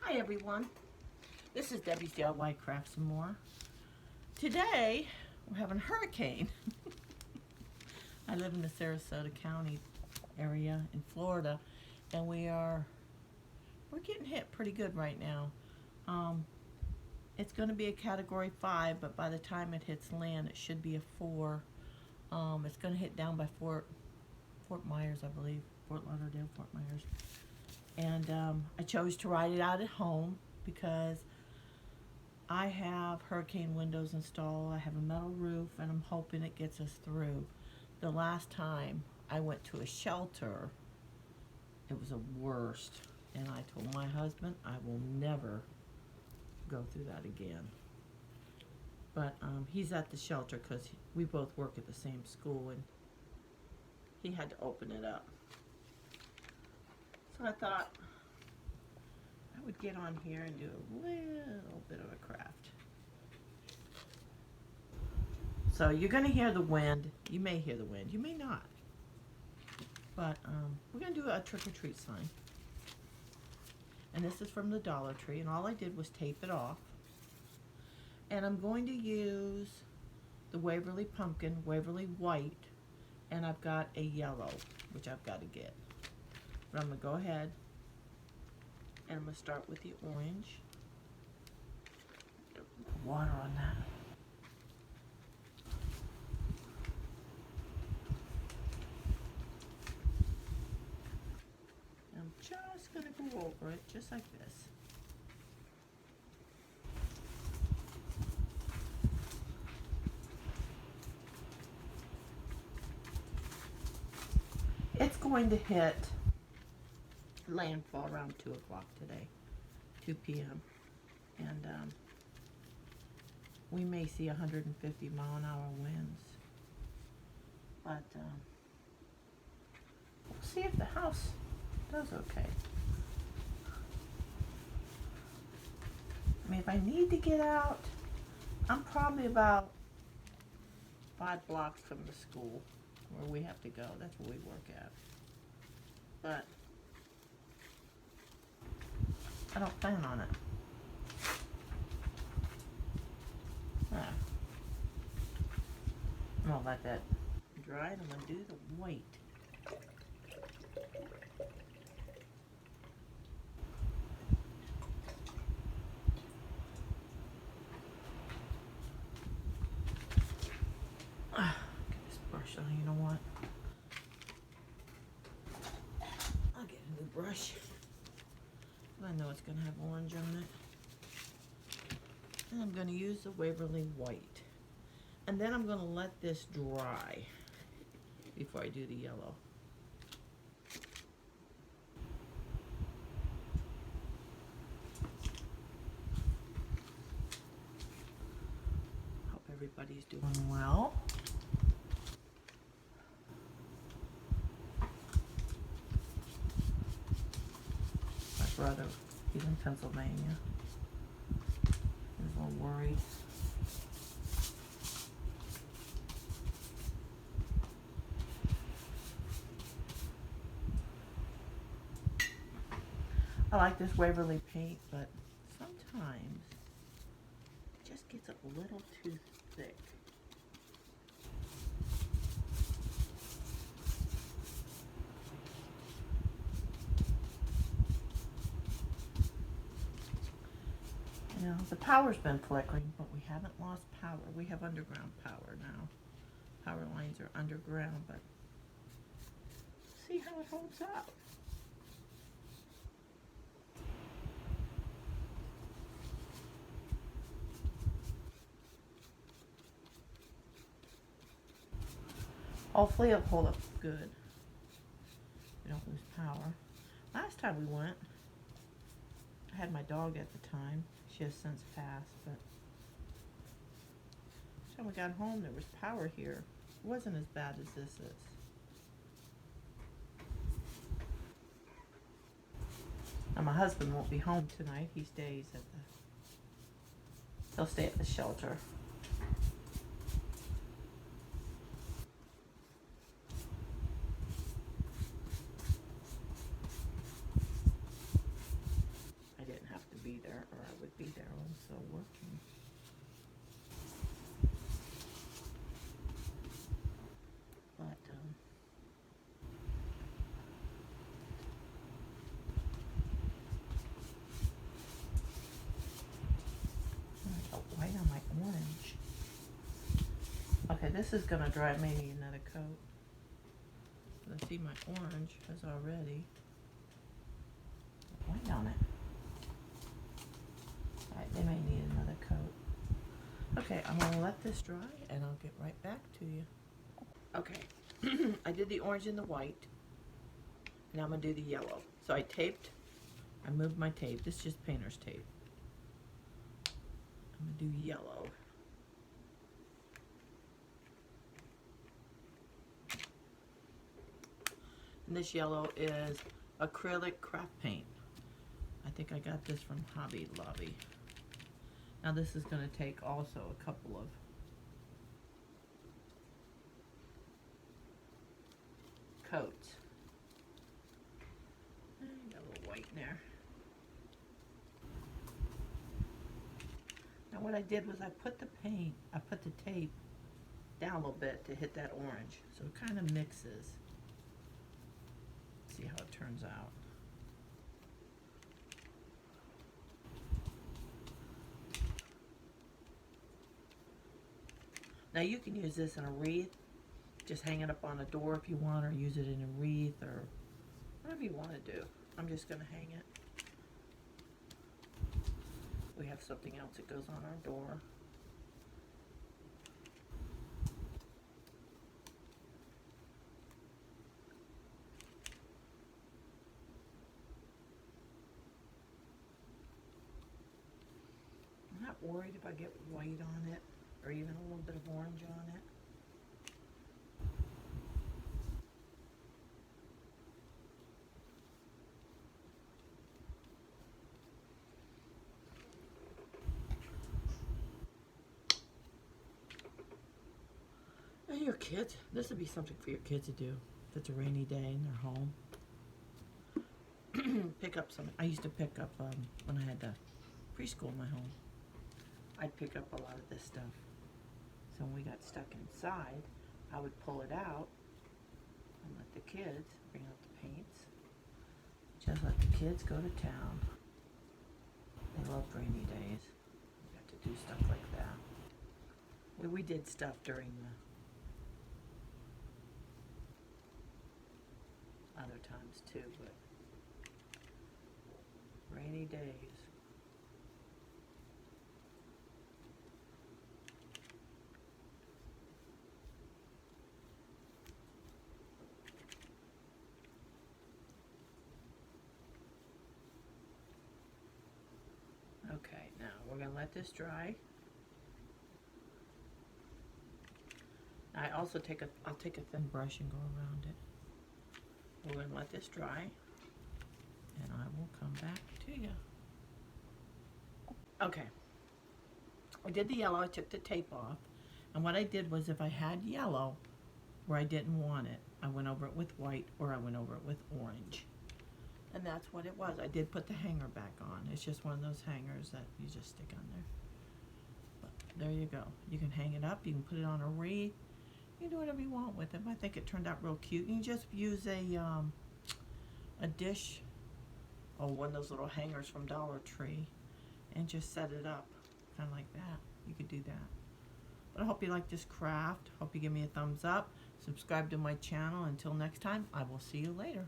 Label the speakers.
Speaker 1: Hi everyone, this is Debbie's DIY Crafts and More. Today we're having a hurricane. I live in the Sarasota County area in Florida, and we're getting hit pretty good right now. It's going to be a Category 5, but by the time it hits land, it should be a 4. It's going to hit down by Fort Myers, I believe. Fort Lauderdale, Fort Myers. And I chose to ride it out at home because I have hurricane windows installed. I have a metal roof, and I'm hoping it gets us through. The last time I went to a shelter, it was the worst. And I told my husband I will never go through that again. But he's at the shelter because we both work at the same school, and he had to open it up. So I thought I would get on here and do a little bit of a craft. So you're going to hear the wind. You may hear the wind. You may not. But we're going to do a trick-or-treat sign. And this is from the Dollar Tree. And all I did was tape it off. And I'm going to use the Waverly pumpkin, Waverly white. And I've got a yellow, which I've got to get. But I'm going to go ahead and I'm going to start with the orange. Put water on that. I'm just going to go over it just like this. It's going to hit landfall around 2 o'clock today, 2 p.m. And we may see 150 mile an hour winds. But we'll see if the house does okay. I mean, if I need to get out, I'm probably about 5 blocks from the school where we have to go. That's where we work at. But I don't plan on it. I'm gonna let that dry, and I'm gonna do the white. Get this brush on, you know what? I'll get a new brush. I know it's gonna have orange on it. And I'm gonna use the Waverly white. And then I'm gonna let this dry before I do the yellow. Hope everybody's doing well. My brother, he's in Pennsylvania. He's a little worried. I like this Waverly paint, but sometimes it just gets a little too thick. You know, the power's been flickering, but we haven't lost power. We have underground power now. Power lines are underground, but see how it holds up. Hopefully it'll hold up good. We don't lose power. Last time we went, I had my dog at the time. She has since passed, but each time we got home there was power here. It wasn't as bad as this is. Now my husband won't be home tonight. He stays at he'll stay at the shelter. Okay, this is gonna dry. May need another coat. Let's see, my orange has already white on it. Alright, they may need another coat. Okay, I'm gonna let this dry and I'll get right back to you. Okay, I did the orange and the white. And I'm gonna do the yellow. So I moved my tape. This is just painter's tape. I'm gonna do yellow. And this yellow is acrylic craft paint. I think I got this from Hobby Lobby. Now this is gonna take also a couple of coats. Got a little white in there. Now what I did was I put the tape down a little bit to hit that orange. So it kind of mixes. See how it turns out. Now you can use this in a wreath. Just hang it up on a door if you want, or use it in a wreath, or whatever you want to do. I'm just going to hang it. We have something else that goes on our door. I'm not worried if I get white on it, or even a little bit of orange on it. And your kids, this would be something for your kids to do. If it's a rainy day and they're home. Pick up some, I used to pick up, when I had the preschool in my home, I'd pick up a lot of this stuff. So when we got stuck inside, I would pull it out and let the kids bring out the paints. Just let the kids go to town. They love rainy days. We got to do stuff like that. We did stuff during the other times too, but rainy days. Okay, now we're gonna let this dry. I also I'll take a thin brush and go around it. We're gonna let this dry, and I will come back to you. Okay, I did the yellow. I took the tape off, and what I did was, if I had yellow where I didn't want it, I went over it with white, or I went over it with orange. And that's what it was. I did put the hanger back on. It's just one of those hangers that you just stick on there. But there you go. You can hang it up. You can put it on a wreath. You can do whatever you want with it. I think it turned out real cute. You can just use a dish, or one of those little hangers from Dollar Tree, and just set it up, kind of like that. You could do that. But I hope you like this craft. Hope you give me a thumbs up. Subscribe to my channel. Until next time, I will see you later.